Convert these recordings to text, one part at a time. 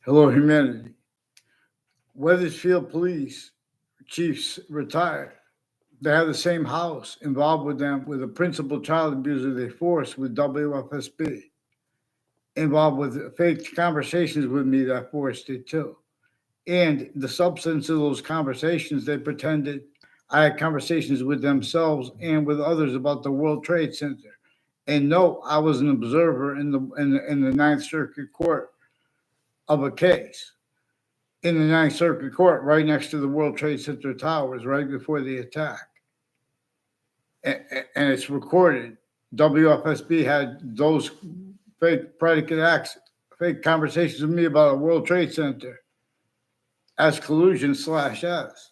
Hello, humanity. Weathersfield police chiefs retired. They have the same house involved with them with a principal child abuser they forced with WFSB, involved with fake conversations with me that forced it too. And the substance of those conversations, they pretended I had conversations with themselves and with others about the World Trade Center. And no, I was an observer in the Ninth Circuit Court of a case in the Ninth Circuit Court, right next to the World Trade Center towers, right before the attack, and it's recorded. WFSB had those fake predicate acts, fake conversations with me about a World Trade Center as collusion/S,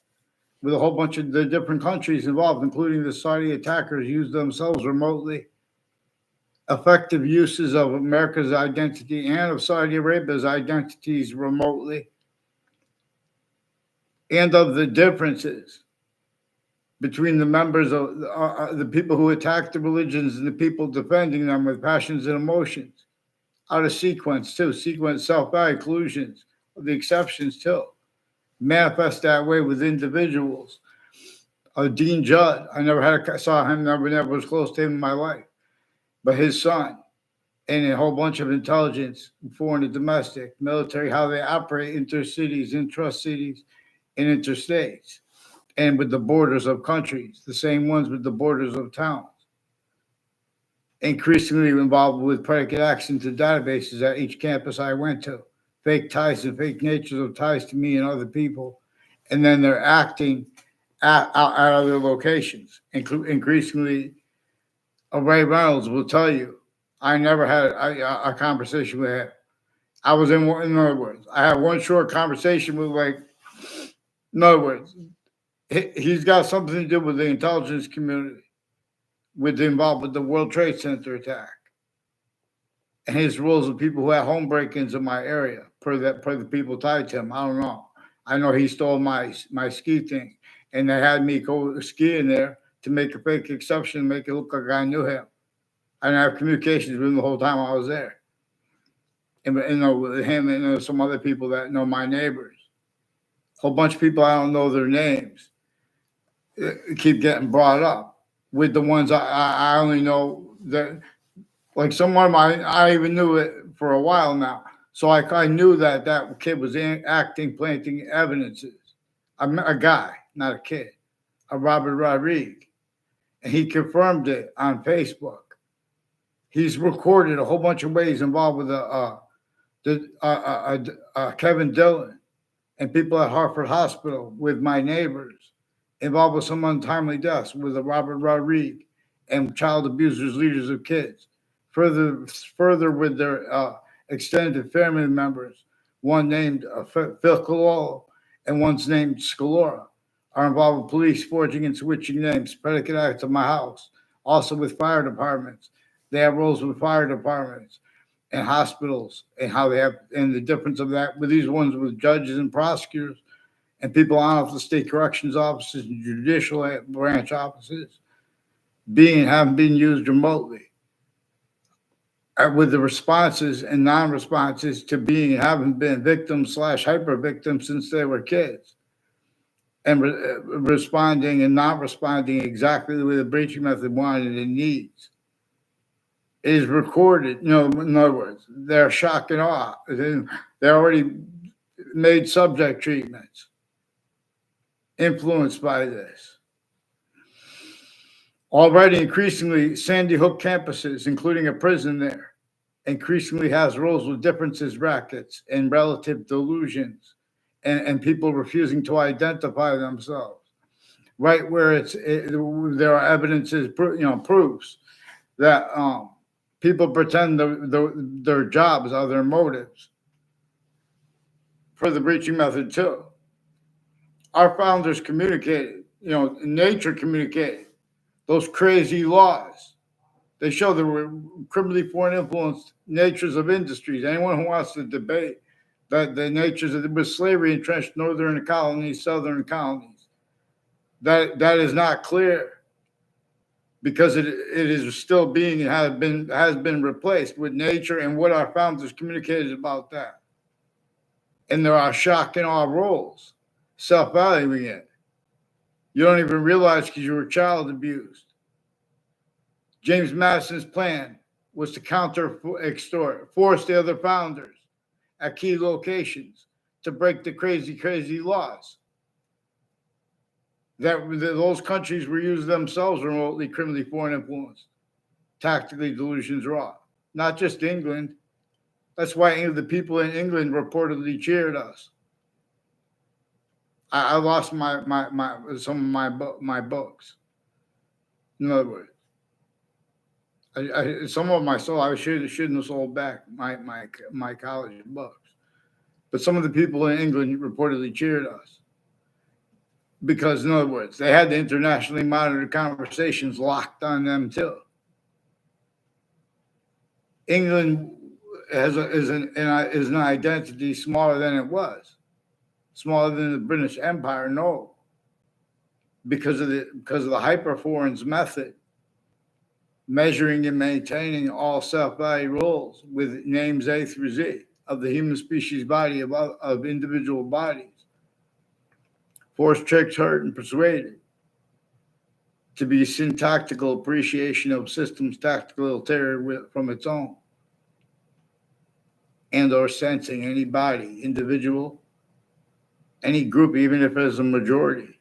with a whole bunch of the different countries involved, including the Saudi attackers used themselves remotely. Effective uses of America's identity and of Saudi Arabia's identities remotely, and of the differences between the members of the people who attack the religions and the people defending them with passions and emotions. Out of sequence, too. Sequence, self-value, collusions, the exceptions, too. Manifest that way with individuals. Dean Judd, saw him, never was close to him in my life. But his son, and a whole bunch of intelligence, foreign and domestic, military, how they operate intercities, intra-cities, and interstates, and with the borders of countries, the same ones with the borders of towns. Increasingly involved with predicate acts into databases at each campus I went to, fake ties and fake natures of ties to me and other people, and then they're acting at other locations. Increasingly, Ray Reynolds will tell you, I never had a conversation with him. I was in other words, I had one short conversation with in other words, he's got something to do with the intelligence community, involved with the World Trade Center attack, and his rules of people who had home break-ins in my area, per the people tied to him. I don't know. I know he stole my ski thing, and they had me go skiing there to make a fake exception, make it look like I knew him. I didn't have communications with him the whole time I was there, and with him and some other people that know my neighbors. A whole bunch of people I don't know their names keep getting brought up with the ones I only know that, like someone I even knew it for a while now. So I knew that kid was acting, planting evidences. A guy, not a kid, a Robert Rodriguez. And he confirmed it on Facebook. He's recorded a whole bunch of ways involved with Kevin Dillon and people at Hartford Hospital with my neighbors, involved with some untimely deaths with Robert Rodriguez and child abusers, leaders of kids. Further with their extended family members, one named Phil Cololo and one's named Scalora, are involved with police forging and switching names, predicate acts of my house, also with fire departments. They have roles with fire departments and hospitals, and how they have, and the difference of that with these ones with judges and prosecutors and people on off the state corrections offices and judicial branch offices having been used remotely, with the responses and non-responses to having been victims/hyper victims since they were kids, and responding and not responding exactly the way the breaching method wanted and needs. It is recorded. In other words, they're shock and awe. They already made subject treatments influenced by this. Already increasingly, Sandy Hook campuses, including a prison there, increasingly has roles with differences, rackets, and relative delusions, and people refusing to identify themselves. Right where there are evidences, proofs that people pretend their jobs are their motives for the breaching method too. Our founders communicated, nature communicated those crazy laws. They show the criminally foreign influenced natures of industries. Anyone who wants to debate that the natures of with slavery entrenched northern colonies, southern colonies, that is not clear, because it is still being has been replaced with nature and what our founders communicated about that. And there are shock and awe roles, self-valuing it. You don't even realize because you were child abused. James Madison's plan was to counter extort, force the other founders at key locations to break the crazy laws. That those countries were used themselves remotely, criminally foreign influenced, tactically delusions raw. Not just England. That's why the people in England reportedly cheered us. I lost some of my books. In other words, some of my soul I shouldn't have sold back my college books, but some of the people in England reportedly cheered us because, in other words, they had the internationally monitored conversations locked on them too. England is an identity smaller than it was, smaller than the British Empire. No, because of the hyperforeign's method, measuring and maintaining all self-value roles with names A through Z of the human species body of individual bodies, forced, tricked, hurt, and persuaded to be syntactical appreciation of systems tactical ulterior from its own, and or sensing any body, individual, any group, even if it's a majority,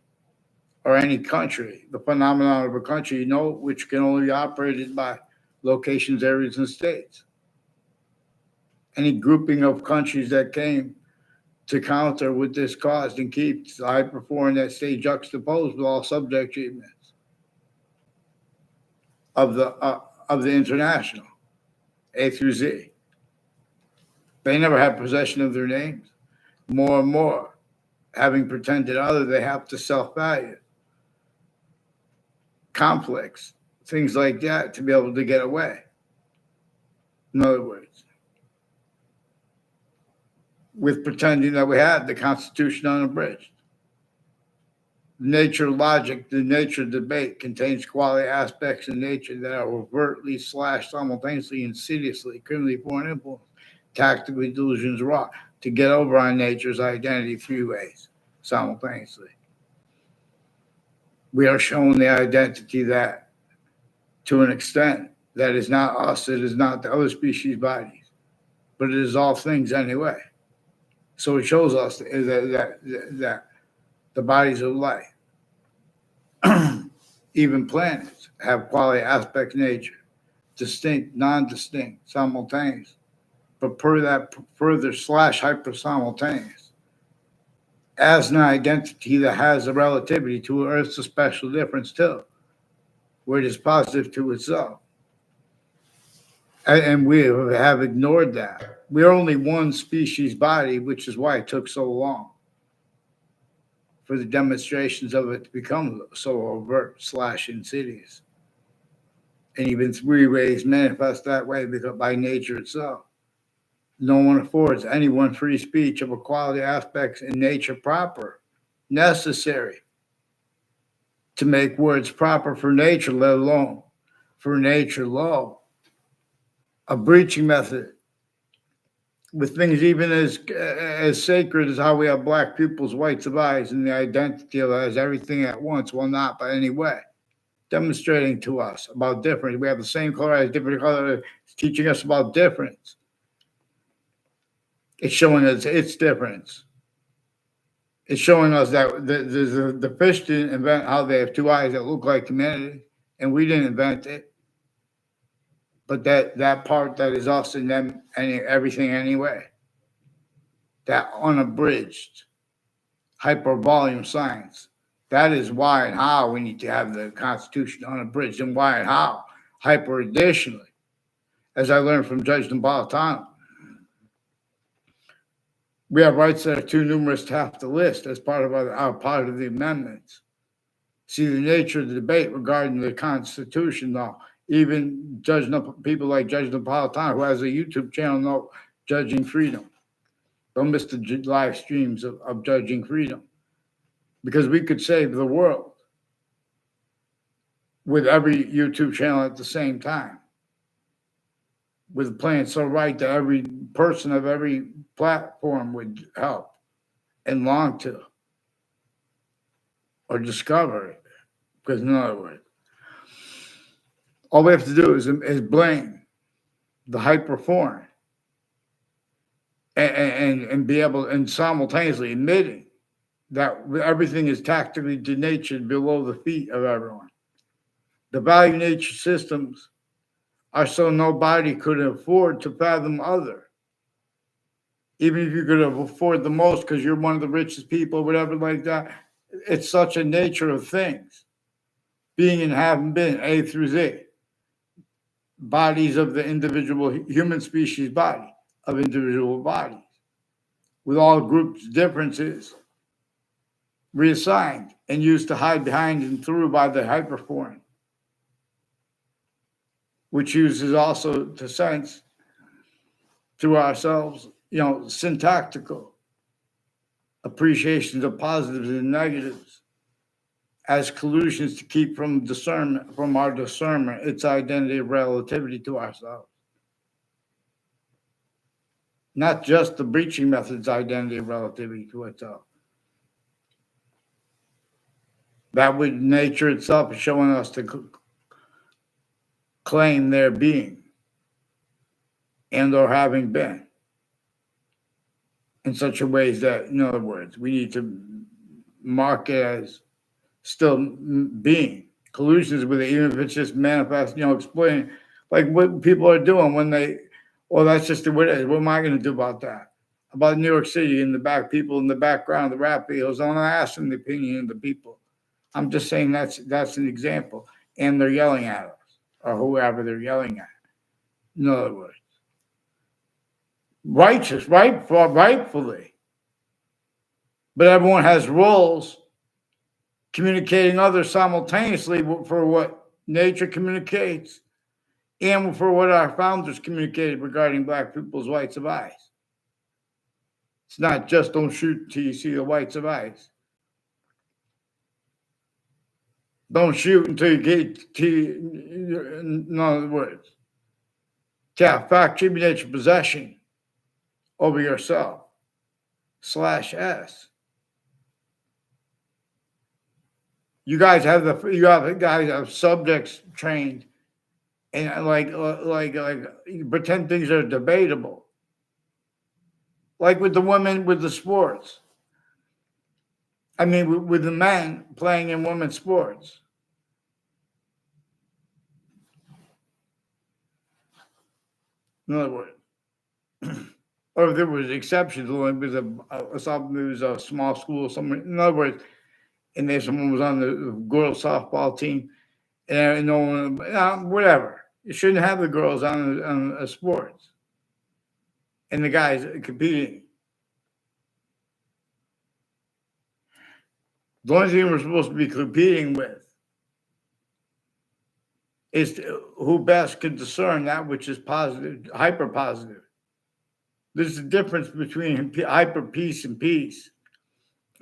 or any country, the phenomenon of a country, which can only be operated by locations, areas, and states. Any grouping of countries that came to counter what this caused and keep the hyperforeign that stay juxtaposed with all subject treatments of the international, A through Z. They never had possession of their names. More and more, having pretended other, they have to self-value. Conflicts, things like that, to be able to get away. In other words, with pretending that we had the Constitution unabridged. The nature debate contains quality aspects in nature that are overtly / simultaneously, insidiously, criminally foreign influence, tactically delusions raw, to get over on nature's identity 3 ways simultaneously. We are shown the identity that, to an extent, that is not us, it is not the other species bodies, but it is all things anyway. So it shows us that the bodies of life, even planets, have quality aspects in nature, distinct, non-distinct, simultaneous, but further / hyper simultaneous, as an identity that has a relativity to Earth's a special difference too, where it is positive to itself. And we have ignored that. We're only one species body, which is why it took so long for the demonstrations of it to become so overt / insidious. And even 3 ways manifest that way because by nature itself. No one affords anyone free speech of equality aspects in nature proper, necessary to make words proper for nature, let alone for nature law. A breaching method with things even as sacred as how we have black pupils, whites of eyes, and the identity of as everything at once, well, not by any way. Demonstrating to us about difference. We have the same color as different color, teaching us about difference. It's showing us its difference. It's showing us that the fish didn't invent how they have 2 eyes that look like humanity, and we didn't invent it. But that part that is us and them and everything anyway, that unabridged hypervolume science, that is why and how we need to have the Constitution unabridged, and why and how hyper additionally, as I learned from Judge Napolitano, we have rights that are too numerous to have to list as part of our part of the amendments. See the nature of the debate regarding the Constitution, though. Even people like Judge Napolitano, who has a YouTube channel, know Judging Freedom. Don't miss the live streams of Judging Freedom, because we could save the world with every YouTube channel at the same time. with a plan so right that every person of every platform would help and long to or discover it. Because in other words, all we have to do is blame the hyper foreign and be able and simultaneously admitting that everything is tactically denatured below the feet of everyone. The value nature systems are so nobody could afford to fathom other. Even if you could afford the most because you're one of the richest people, whatever like that, it's such a nature of things. Being and having been, A through Z. Bodies of the individual human species body, of individual bodies, with all groups differences reassigned and used to hide behind and through by the hyperforeign, which uses also to sense through ourselves, syntactical appreciations of positives and negatives as collusions to keep from our discernment, its identity of relativity to ourselves. Not just the breaching method's identity of relativity to itself. That would nature itself is showing us to claim their being and or having been in such a ways that, in other words, we need to mark it as still being. Collusions with it, even if it's just manifest, explaining like what people are doing when that's just what it is. What am I going to do about that? About New York City in the back, people in the background, the rap videos. I'm not asking the opinion of the people. I'm just saying that's an example. And they're yelling at us or whoever they're yelling at. In other words, rightfully. But everyone has roles communicating others simultaneously for what nature communicates and for what our founders communicated regarding black people's whites of eyes. It's not just don't shoot till you see the whites of eyes. Don't shoot until you get in other words, to have fact, tribunation, possession over yourself /S. You guys have subjects trained and like you pretend things are debatable. Like with the women with the sports. I mean, with the men playing in women's sports. In other words, or if there was exceptions, it was a small school somewhere. In other words, and then someone was on the girls softball team, and no one, whatever. You shouldn't have the girls on sports, and the guys competing. The only thing we're supposed to be competing with is who best can discern that which is positive, hyper positive. There's a difference between hyper peace and peace,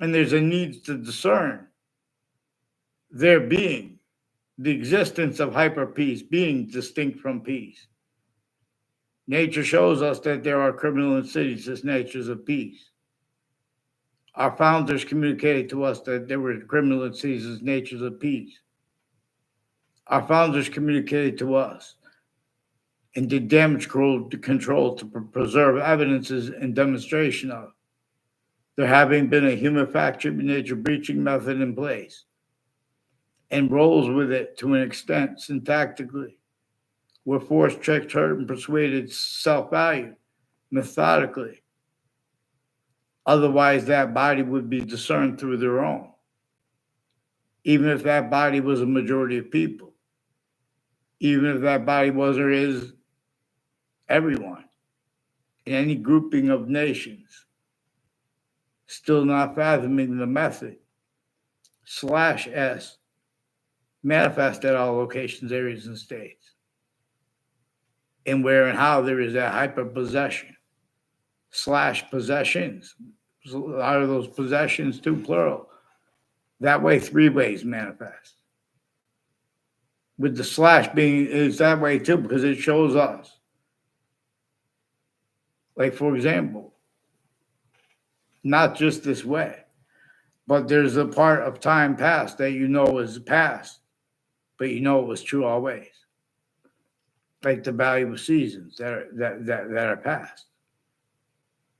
and there's a need to discern their being, the existence of hyper peace being distinct from peace. Nature shows us that there are criminal insidious natures of peace. Our founders communicated to us that there were criminal insidious natures of peace. Our founders communicated to us and did damage control to preserve evidences and demonstration of there having been a human fact nature breaching method in place and rolls with it to an extent syntactically were forced, tricked, hurt, and persuaded self-value methodically. Otherwise, that body would be discerned through their own, even if that body was a majority of people, even if that body was or is everyone in any grouping of nations, still not fathoming the method /S manifest at all locations, areas, and states, and where and how there is that hyper possession /possessions. Out of those possessions, two plural. That way, three ways manifest. With the / being is that way too, because it shows us Like, for example, not just this way, but there's a part of time past that you know is past, but you know it was true always. Like the value of seasons that are past.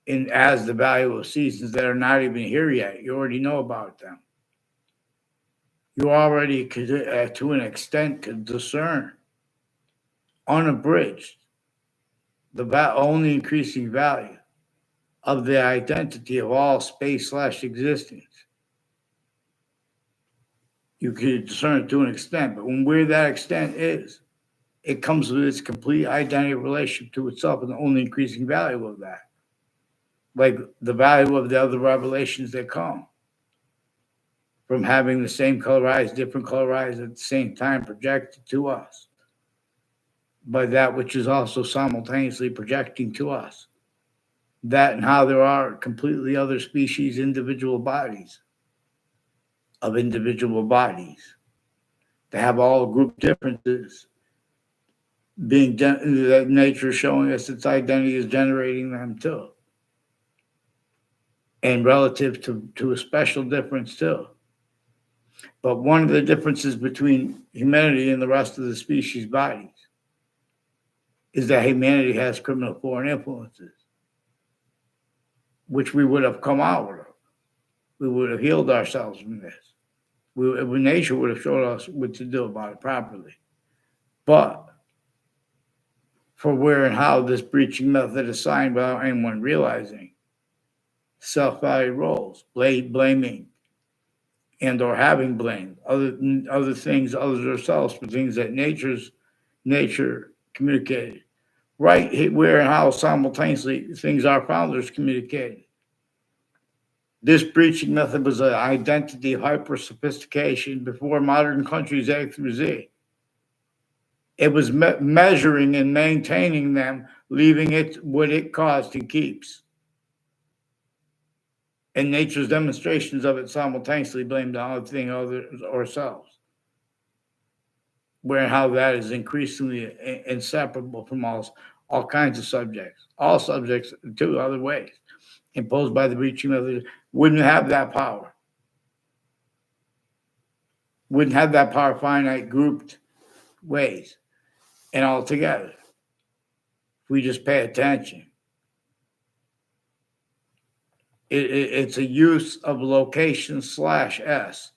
And as the value of seasons that are not even here yet, you already know about them. You already could, to an extent, could discern, unabridged, the only increasing value of the identity of all space/existence. You could discern it to an extent, but where that extent is, it comes with its complete identity relationship to itself and the only increasing value of that. Like the value of the other revelations that come from having the same color eyes, different color eyes at the same time projected to us, by that which is also simultaneously projecting to us. That and how there are completely other species, individual bodies of individual bodies. They have all group differences, being that nature showing us its identity is generating them too. And relative to a special difference too. But one of the differences between humanity and the rest of the species bodies is that humanity has criminal foreign influences, which we would have come out of. We would have healed ourselves from this. Nature would have showed us what to do about it properly. But for where and how this breaching method is signed without anyone realizing, self-value roles, blaming, and or having blamed other things, others ourselves, for things that nature communicated. Right where and how simultaneously things our founders communicated. This breaching method was an identity hyper-sophistication before modern countries A through Z. It was measuring and maintaining them, leaving it what it caused and keeps. And nature's demonstrations of it simultaneously blamed on other things, others, ourselves. Where and how that is increasingly inseparable from all kinds of subjects. All subjects, two other ways, imposed by the breaching method, wouldn't have that power. Wouldn't have that power finite grouped ways and all together. If we just pay attention. It's a use of location /S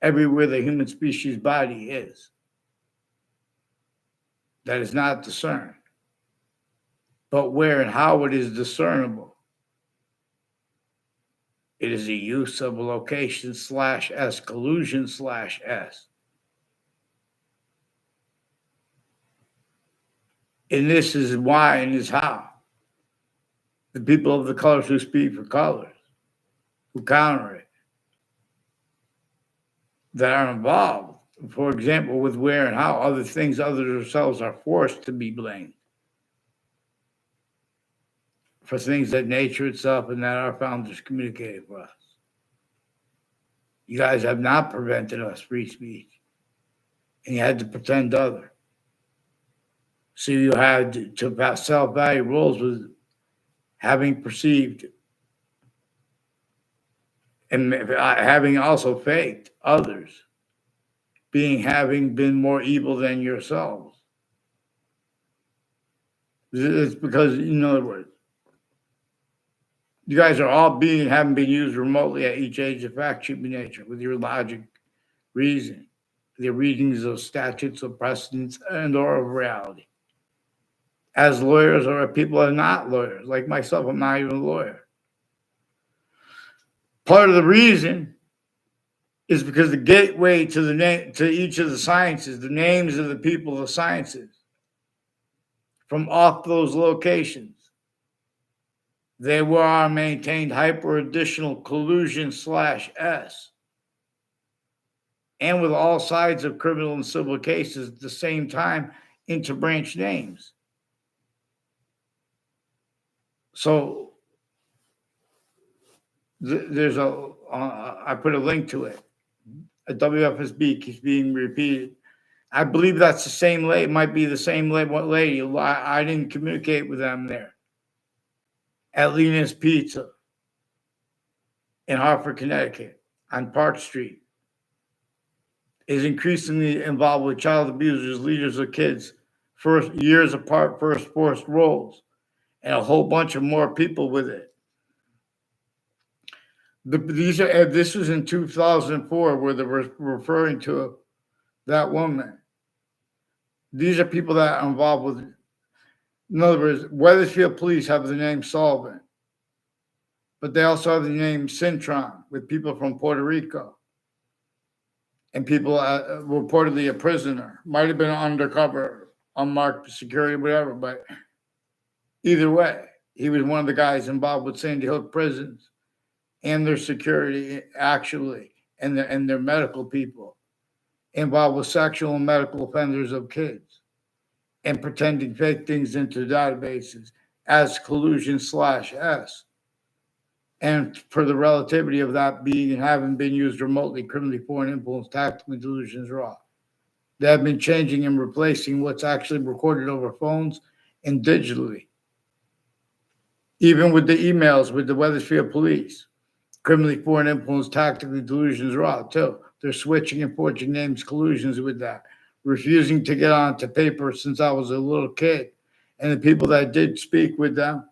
everywhere the human species body is. That is not discerned. But where and how it is discernible. It is a use of a location /S, collusion /S. And this is why and is how the people of the colors who speak for colors, who counter it, that are involved, for example, with where and how other things other than ourselves are forced to be blamed for things that nature itself and that our founders communicated for us. You guys have not prevented us free speech, and you had to pretend other. So you had to self-value roles with having perceived and having also faked others, having been more evil than yourselves. It's because, in other words, you guys are all having been used remotely at each age of fact human nature with your logic, reason, the readings of statutes of precedents and or of reality. As lawyers or people are not lawyers, like myself, I'm not even a lawyer. Part of the reason is because the gateway to each of the sciences, the names of the people of the sciences, from off those locations, they were maintained hyper additional collusion /S. And with all sides of criminal and civil cases at the same time, interbranch names. So there's I put a link to it. A WFSB keeps being repeated. I believe that's the same lady. It might be the same lady. I didn't communicate with them there. at Lena's Pizza in Hartford, Connecticut, on Park Street, is increasingly involved with child abusers, leaders of kids, first years apart, first forced roles, and a whole bunch of more people with it. This was in 2004, where they were referring to that woman. These are people that are involved with, in other words, Wethersfield police have the name Sullivan, but they also have the name Cintron, with people from Puerto Rico. And people reportedly a prisoner, might have been undercover, unmarked security, whatever. But either way, he was one of the guys involved with Sandy Hook prisons and their security, actually, and their medical people involved with sexual and medical offenders of kids and pretending fake things into databases as collusion/S. And for the relativity of that being and having been used remotely, criminally foreign influence, tactically, delusions raw. They have been changing and replacing what's actually recorded over phones and digitally. Even with the emails with the Wethersfield police, criminally foreign influence, tactically, delusions raw too. They're switching and forging names, collusions with that. Refusing to get onto paper since I was a little kid. And the people that did speak with them,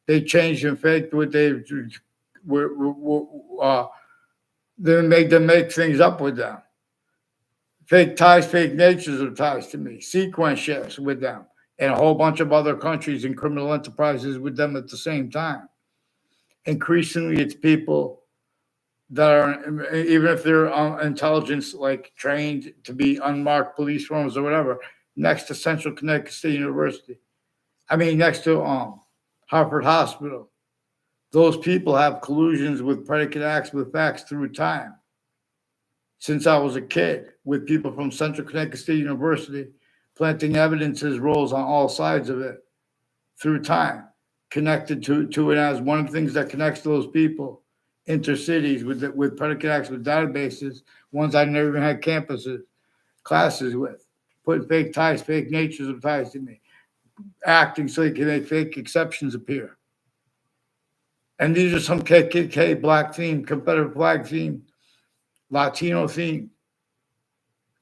they changed and faked what they then make them make things up with them. Fake ties, fake natures of ties to me. Sequence shifts with them. And a whole bunch of other countries and criminal enterprises with them at the same time. Increasingly, it's people that are, even if they're intelligence, like trained to be unmarked police forms or whatever, next to Central Connecticut State University. Next to Hartford Hospital. Those people have collusions with predicate acts with facts through time. Since I was a kid, with people from Central Connecticut State University, planting evidences roles on all sides of it through time, connected to it as one of the things that connects those people, intercities with predicate acts with databases, ones I never even had classes with, putting fake ties, fake natures of ties to me, acting so they can make fake exceptions appear. And these are some KKK, black theme, Confederate flag theme, Latino theme,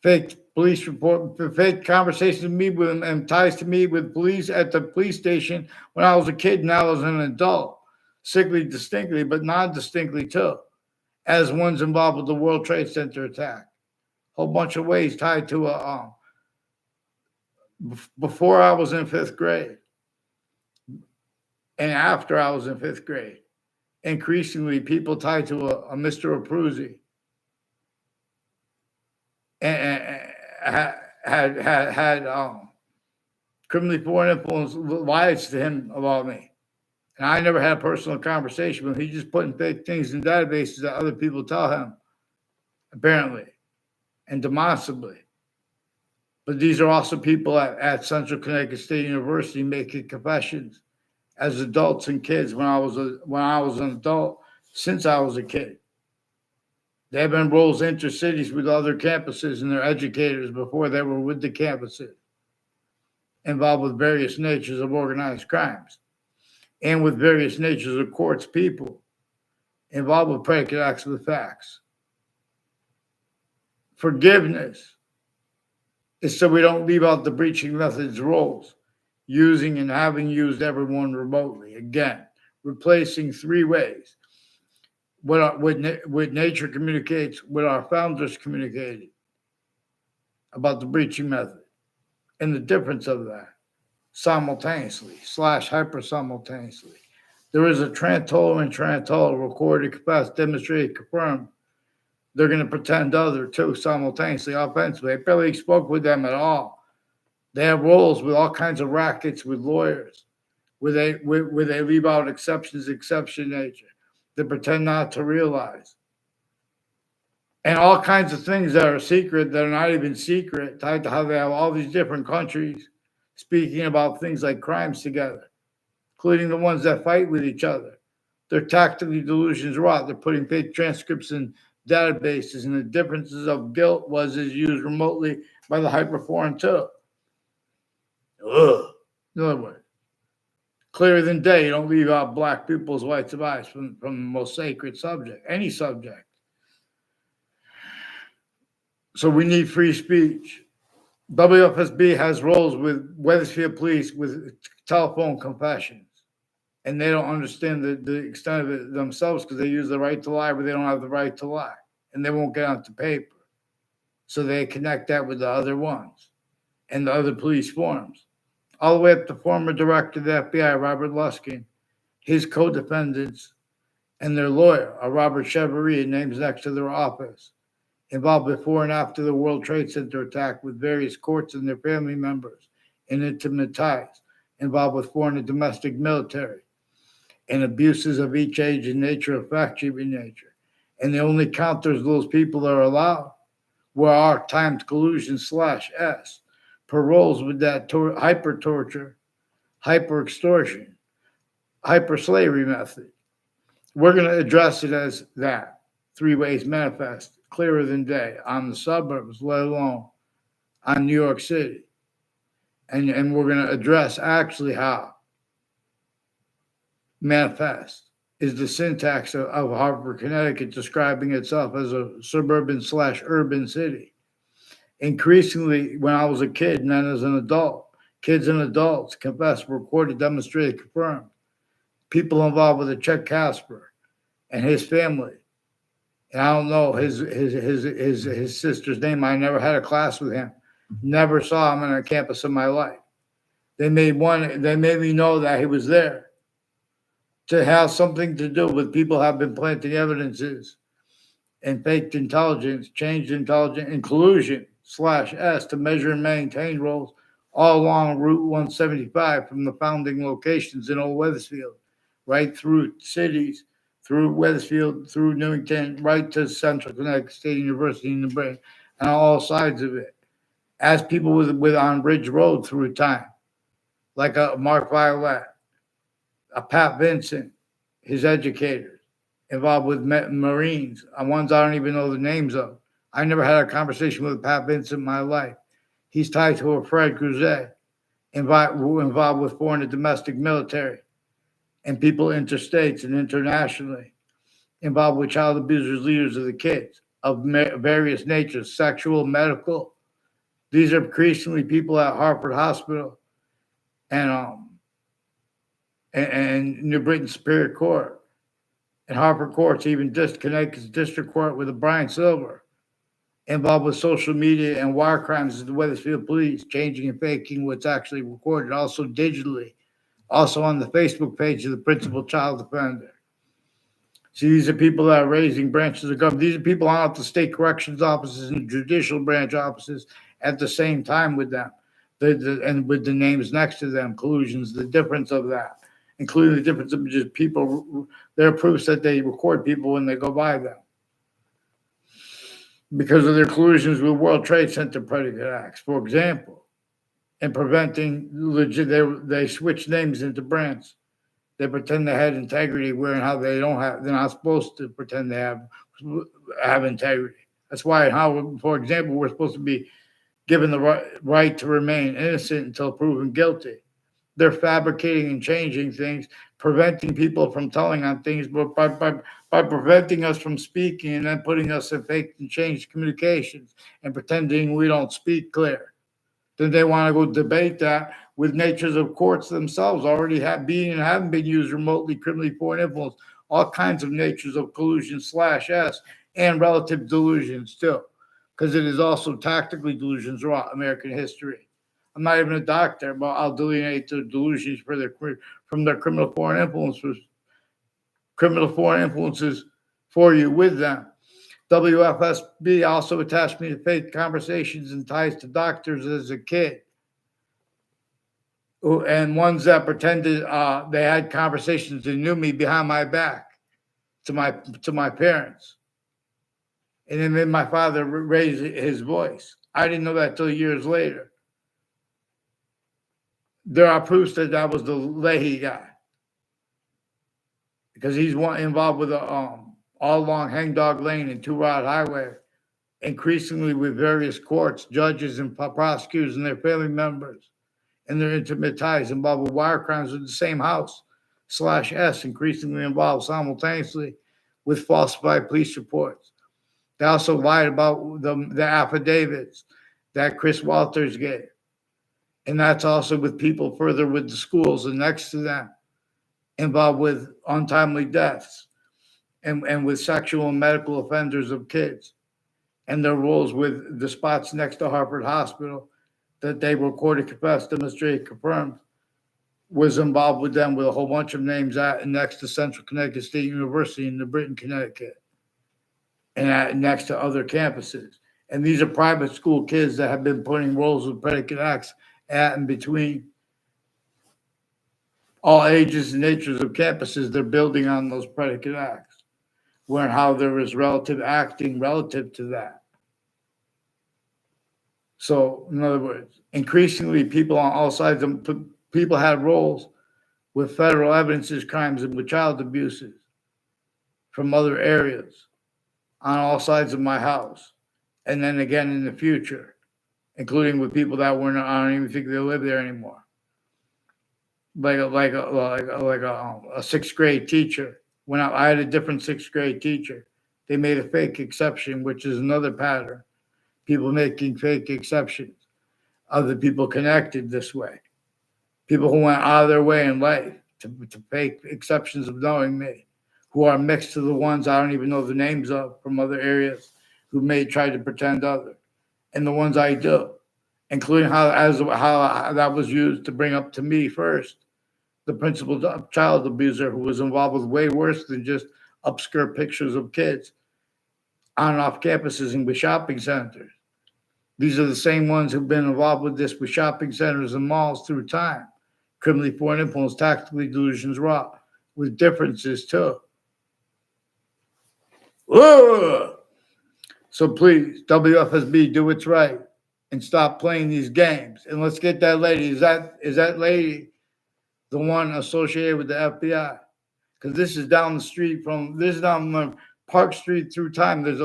fake police report, fake conversations with me with them, and ties to me with police at the police station when I was a kid and I was an adult, sickly distinctly, but non-distinctly too, as ones involved with the World Trade Center attack. A whole bunch of ways tied to before I was in fifth grade and after I was in fifth grade. Increasingly, people tied to a Mr. Abruzzi and had criminally foreign influence lies to him about me. And I never had a personal conversation with him. He's just putting fake things in databases that other people tell him, apparently, and demonstrably. But these are also people at Central Connecticut State University making confessions as adults and kids when I was an adult, since I was a kid. They have been roles intercities with other campuses and their educators before they were with the campuses, involved with various natures of organized crimes and with various natures of courts people, involved with predicate acts with facts. Forgiveness is so we don't leave out the breaching methods roles, using and having used everyone remotely. Again, replacing three ways. What nature communicates, what our founders communicated about the breaching method, and the difference of that simultaneously / hyper simultaneously. There is a Trantolo and Trantolo recorded, confessed, demonstrated, confirmed. They're going to pretend other too simultaneously, offensively. I barely spoke with them at all. They have roles with all kinds of rackets with lawyers, where they leave out exception nature. They pretend not to realize. And all kinds of things that are secret, that are not even secret, tied to how they have all these different countries speaking about things like crimes together, including the ones that fight with each other. They're tactically delusions raw. They're putting fake transcripts in databases, and the differences of guilt is used remotely by the hyperforeign too. In other words, Clearer than day, you don't leave out black people's rights of life from the most sacred subject, any subject. So we need free speech. WFSB has roles with Wethersfield Police with telephone confessions, and they don't understand the extent of it themselves because they use the right to lie, but they don't have the right to lie, and they won't get onto paper. So they connect that with the other ones and the other police forms. All the way up to former director of the FBI, Robert Luskin, his co-defendants, and their lawyer, Robert Chevrier, names next to their office, involved before and after the World Trade Center attack with various courts and their family members in intimate ties, involved with foreign and domestic military, and abuses of each age and nature of fact-cheating nature. And the only counters those people are allowed were our timed collusion/S, paroles with that hyper-torture, hyper-extortion, hyper-slavery method. We're going to address it as that, three ways manifest, clearer than day, on the suburbs, let alone on New York City. And we're going to address actually how manifest is the syntax of Hartford, Connecticut, describing itself as a suburban/urban city. Increasingly, when I was a kid and then as an adult, kids and adults confessed, recorded, demonstrated, confirmed. People involved with Chet Casper and his family. And I don't know his sister's name. I never had a class with him. Never saw him on a campus in my life. They made me know that he was there to have something to do with people have been planting evidences and faked intelligence, changed intelligence, and collusion/S to measure and maintain roles all along Route 175 from the founding locations in Old Wethersfield, right through cities, through Wethersfield, through Newington, right to Central Connecticut State University in the brain, and on all sides of it. As people with on Ridge Road through time, like a Mark Violet, a Pat Vincent, his educators, involved with Marines, ones I don't even know the names of. I never had a conversation with Pat Vincent in my life. He's tied to a Fred Cruzet, involved with foreign and domestic military, and people interstates and internationally, involved with child abusers, leaders of the kids of various natures, sexual, medical. These are increasingly people at Hartford Hospital and New Britain Superior Court and Hartford Courts, even Connecticut's District Court with Brian Silver, involved with social media and wire crimes of the Wethersfield Police, changing and faking what's actually recorded, also digitally, also on the Facebook page of the principal child offender. See, these are people that are raising branches of government. These are people on at the state corrections offices and judicial branch offices at the same time with them, and with the names next to them, collusions, the difference of that, including the difference of just people, there are proofs that they record people when they go by them because of their collusions with World Trade Center predicate acts, for example, and preventing they switch names into brands. They pretend they had integrity, where and how they're not supposed to pretend they have integrity. That's why, for example, we're supposed to be given the right to remain innocent until proven guilty. They're fabricating and changing things, preventing people from telling on things, but by preventing us from speaking and then putting us in fake and changed communications and pretending we don't speak clear. Then they want to go debate that with natures of courts themselves already haven't been used remotely, criminally, foreign influence, all kinds of natures of collusion/S and relative delusions too, because it is also tactically delusions throughout American history. I'm not even a doctor, but I'll delineate the delusions from their criminal foreign influences for you with them. WFSB also attached me to fake conversations and ties to doctors as a kid, and ones that pretended they had conversations and knew me behind my back to my parents, and then made my father raise his voice. I didn't know that till years later. There are proofs that was the Leahy guy, because he's involved with all along Hangdog Lane and Two Rod Highway, increasingly with various courts, judges, and prosecutors and their family members, and their intimate ties involved with wire crimes with the same house/S increasingly involved simultaneously with falsified police reports. They also lied about the affidavits that Chris Walters gave. And that's also with people further with the schools and next to them, involved with untimely deaths and with sexual and medical offenders of kids, and their roles with the spots next to Harvard Hospital that they recorded, confessed, demonstrated, confirmed was involved with them with a whole bunch of names at next to Central Connecticut State University in New Britain, Connecticut, and next to other campuses. And these are private school kids that have been putting roles of predicate acts at and between all ages and natures of campuses. They're building on those predicate acts, where how there is relative acting relative to that. So, in other words, increasingly people on all sides of people had roles with federal evidences, crimes, and with child abuses from other areas on all sides of my house, and then again in the future, including with people that weren't. I don't even think they live there anymore. Like a sixth grade teacher. When I had a different sixth grade teacher, they made a fake exception, which is another pattern. People making fake exceptions, other people connected this way. People who went out of their way in life to fake exceptions of knowing me, who are mixed to the ones I don't even know the names of from other areas, who may try to pretend other, and the ones I do, including how that was used to bring up to me first the principal child abuser who was involved with way worse than just obscure pictures of kids on and off campuses and with shopping centers. These are the same ones who've been involved with this with shopping centers and malls through time. Criminally foreign influence, tactically delusions raw, with differences too. Ugh! So please, WFSB, do what's right and stop playing these games. And let's get that lady. Is that lady the one associated with the FBI? Because this is down the street down Park Street through time. There's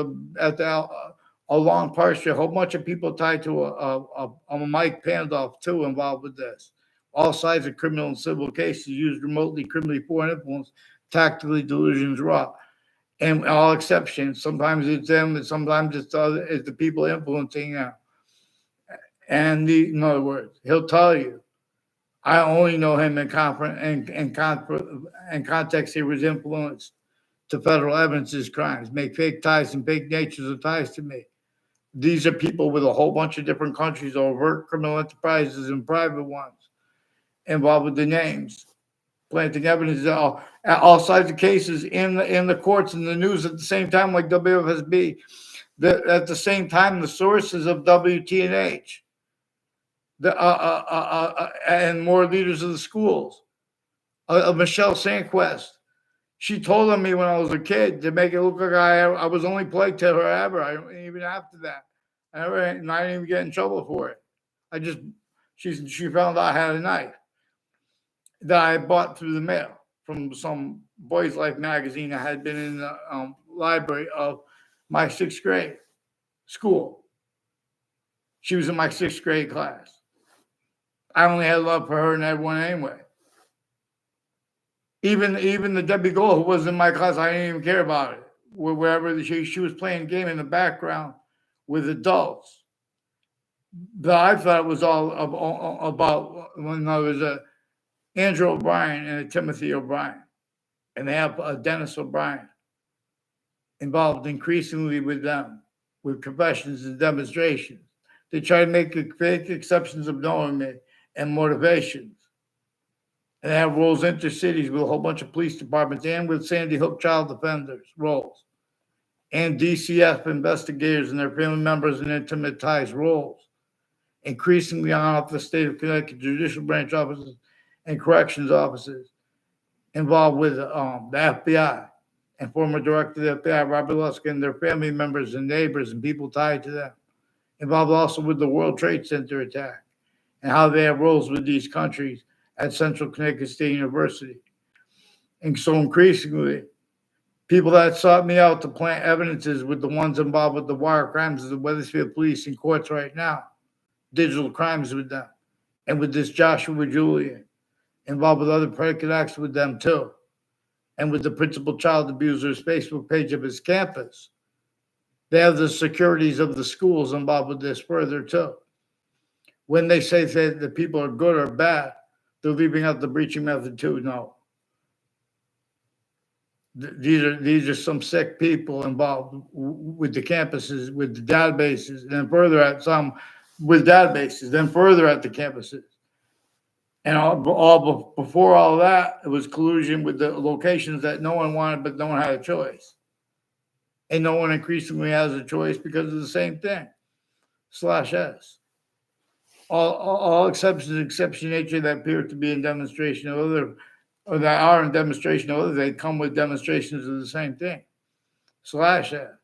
along Park Street, a whole bunch of people tied to a Mike Pandolf too involved with this. All sides of criminal and civil cases used remotely criminally foreign influence, tactically delusions raw. And all exceptions, sometimes it's them, and sometimes it's the people influencing them. And in other words, he'll tell you, I only know him in context. He was influenced to federal evidences, crimes, make fake ties and fake natures of ties to me. These are people with a whole bunch of different countries, overt criminal enterprises and private ones involved with the names, planting evidence at all sides of cases in the courts and the news at the same time, like WFSB. At the same time, the sources of WTNH, and more leaders of the schools, Michelle Sanquest. She told on me when I was a kid to make it look like I was only plagued to her ever. Even after that, I didn't even get in trouble for it. She found out I had a knife that I bought through the mail from some Boys Life magazine that had been in the library of my sixth grade school. She was in my sixth grade class. I only had love for her and everyone anyway. Even the Debbie Gold, who was in my class, I didn't even care about it. Wherever she was playing a game in the background with adults. But I thought it was all about when there was a Andrew O'Brien and a Timothy O'Brien, and they have a Dennis O'Brien involved increasingly with them, with confessions and demonstrations. They try to make fake exceptions of knowing me and motivations. And they have roles intercities with a whole bunch of police departments and with Sandy Hook child offenders roles, and DCF investigators and their family members and intimate ties roles, increasingly on off the state of Connecticut judicial branch offices and corrections offices involved with the FBI and former director of the FBI, Robert Lusk, and their family members and neighbors and people tied to them, involved also with the World Trade Center attack and how they have roles with these countries at Central Connecticut State University. And so increasingly, people that sought me out to plant evidences with the ones involved with the wire crimes of the Wethersfield police and courts right now, digital crimes with them, and with this Joshua Julian, involved with other predicate acts with them too, and with the principal child abuser's Facebook page of his campus. They have the securities of the schools involved with this further too. When they say that the people are good or bad, they're leaving out the breaching method too. No. These are some sick people involved with the campuses, with the databases, and then further at some with databases, then further at the campuses. And all before all that, it was collusion with the locations that no one wanted, but no one had a choice. And no one increasingly has a choice because of the same thing. /S. All exceptions, exception nature that appear to be in demonstration of other, or that are in demonstration of other, they come with demonstrations of the same thing. /S.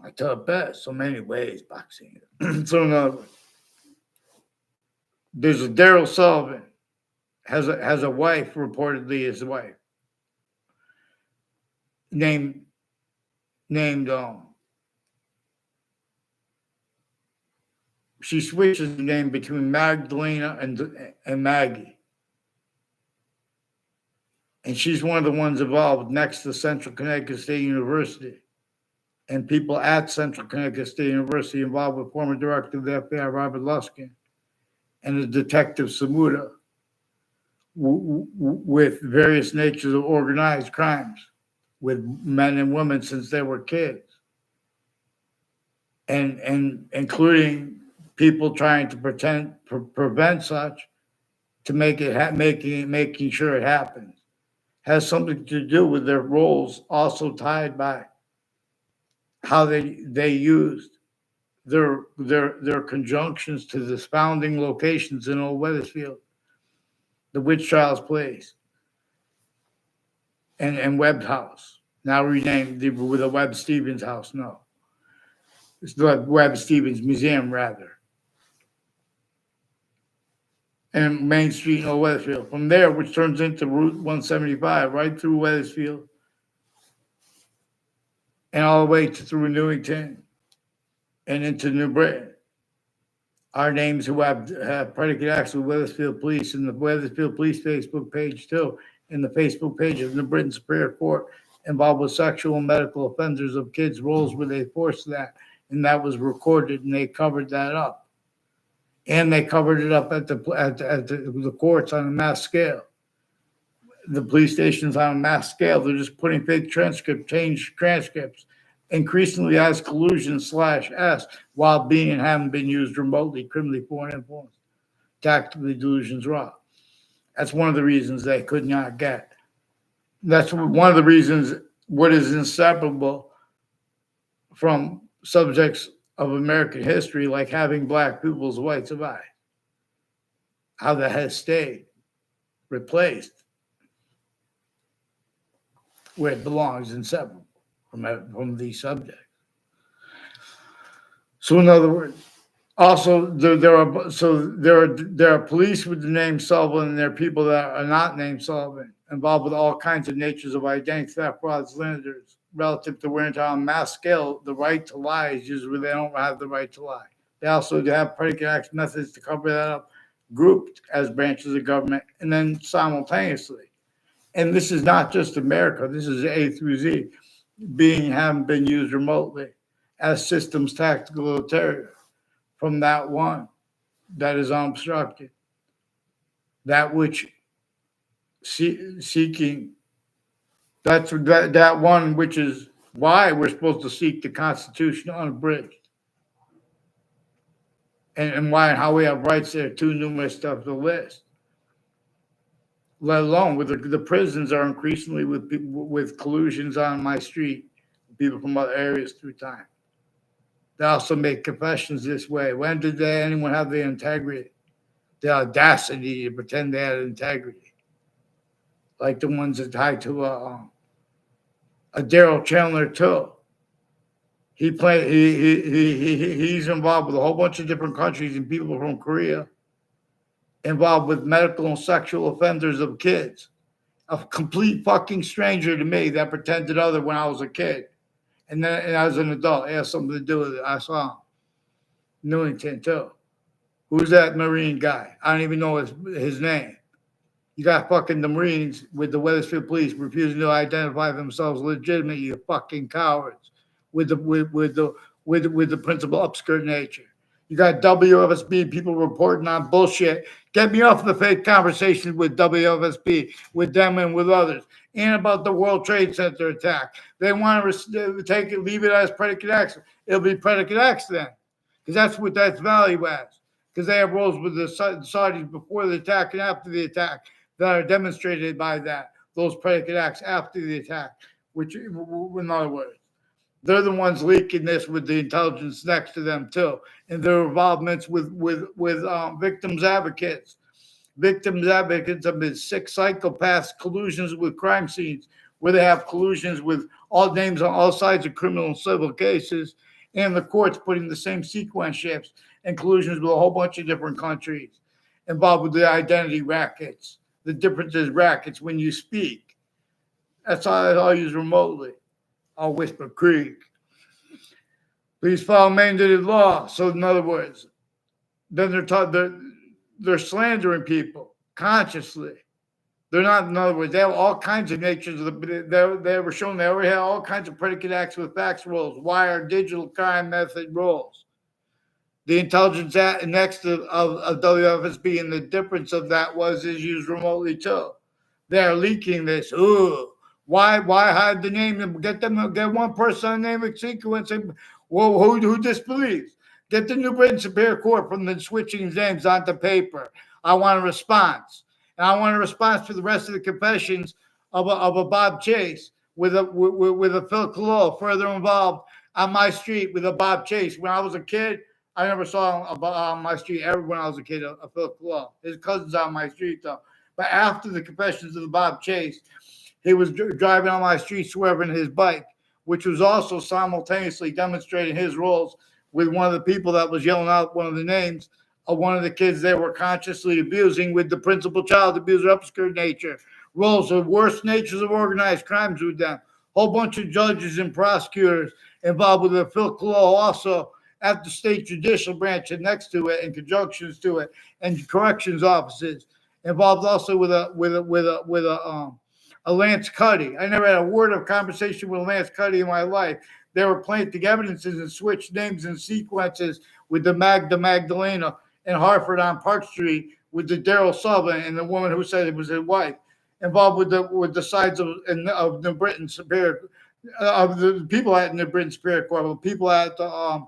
I tell it best, so many ways, boxing. So in other words, there's a Daryl Sullivan, has a wife, reportedly his wife, named she switches the name between Magdalena and Maggie. And she's one of the ones involved next to Central Connecticut State University. And people at Central Connecticut State University involved with former director of the FBI, Robert Luskin, and the detective Samuda, with various natures of organized crimes with men and women since they were kids. And including people trying to prevent such, to making sure it happens, has something to do with their roles, also tied by how they used their conjunctions to the founding locations in Old Wethersfield, the Witch Trials Place, and Webb House, now renamed with the Webb Stevens House. No, it's the Webb Stevens Museum, rather. And Main Street in Old Wethersfield. From there, which turns into Route 175, right through Wethersfield, and all the way through Newington and into New Britain. Our names who have predicate acts with Wethersfield Police, and the Wethersfield Police Facebook page too, and the Facebook page of New Britain Superior Court, involved with sexual and medical offenders of kids' roles where they forced that, and that was recorded, and they covered that up. And they covered it up at the courts on a mass scale. The police stations on a mass scale, they're just putting fake changed transcripts, increasingly as collusion/S, while being and having been used remotely, criminally foreign influence, tactically delusions raw. That's one of the reasons they could not get. That's one of the reasons what is inseparable from subjects of American history, like having black people's whites of eye, how that has stayed replaced where it belongs, inseparable from these subjects. So in other words, also there are police with the name Sullivan, and there are people that are not named Sullivan, involved with all kinds of natures of identity theft, fraud, slanders, relative to where on mass scale, the right to lie is used where they don't have the right to lie. They also have predicate acts methods to cover that up, grouped as branches of government, and then simultaneously. And this is not just America, this is A through Z, haven't been used remotely as systems tactical ulterior from that one that is unobstructed, that which seeking. That's that one, which is why we're supposed to seek the Constitution unabridged, and why and how we have rights there too numerous stuff to list. Let alone with the prisons are increasingly with people with collusions on my street, people from other areas through time. They also make confessions this way. When did anyone have the integrity, the audacity to pretend they had integrity, like the ones that tied to a Daryl Chandler too? He's involved with a whole bunch of different countries and people from Korea, involved with medical and sexual offenders of kids. A complete fucking stranger to me that pretended other when I was a kid. And then as an adult, it has something to do with it. I saw him. Newington too. Who's that Marine guy? I don't even know his name. You got fucking the Marines with the Wethersfield police refusing to identify themselves legitimately, you fucking cowards, with the principal upskirt nature. You got WFSB people reporting on bullshit. Get me off the fake conversations with WFSB, with them and with others, and about the World Trade Center attack. They want to take it, leave it as predicate X. It'll be predicate X then, because that's what that's value as. Because they have roles with the Saudis before the attack and after the attack that are demonstrated by those predicate acts after the attack, which, in other words, they're the ones leaking this with the intelligence next to them too, and their involvements with victims advocates. Victims advocates have been sick psychopaths, collusions with crime scenes, where they have collusions with all names on all sides of criminal and civil cases, and the courts putting the same sequence shifts and collusions with a whole bunch of different countries involved with the identity rackets. The difference is rackets when you speak. That's all I'll use remotely. I'll whisper Creek. Please follow mandated law. So in other words, then they're slandering people consciously. They're not, in other words, they have all kinds of natures. They were shown they already have all kinds of predicate acts with facts roles, wire, digital crime method roles. The intelligence next of WFSB, and the difference of that is used remotely too. They're leaking this. Ooh. Why hide the name? Get one person on name sequence. And, well, who disbelieves? Get the New Britain Superior Court from the switching names onto paper. I want a response, and I want a response to the rest of the confessions of a Bob Chase with a Phil Collusions further involved on my street with a Bob Chase. When I was a kid, I never saw him on my street ever. When I was a kid, a Phil Collusions. His cousin's on my street though. But after the confessions of the Bob Chase, he was driving on my street swerving his bike, which was also simultaneously demonstrating his roles with one of the people that was yelling out one of the names of one of the kids they were consciously abusing with the principal child abuser upskirt nature. Roles of worst natures of organized crimes with them. Whole bunch of judges and prosecutors involved with the Phil Collusions also at the state judicial branch and next to it and conjunctions to it and corrections offices involved also with a Lance Cuddy. I never had a word of conversation with Lance Cuddy in my life. They were planting evidences and switched names and sequences with the Magdalena in Hartford on Park Street with the Daryl Sullivan and the woman who said it was his wife, involved with the sides of New Britain Superior, of the people at New Britain Superior Court, the people at the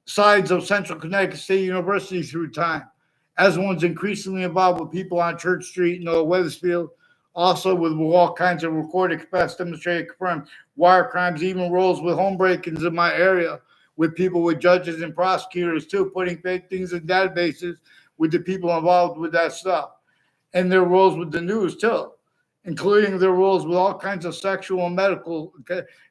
sides of Central Connecticut State University through time. As one's increasingly involved with people on Church Street and Wethersfield, also with all kinds of recorded, confessed, demonstrated, confirmed wire crimes, even roles with home break-ins in my area, with people with judges and prosecutors too, putting fake things in databases with the people involved with that stuff. And their roles with the news too, including their roles with all kinds of sexual and medical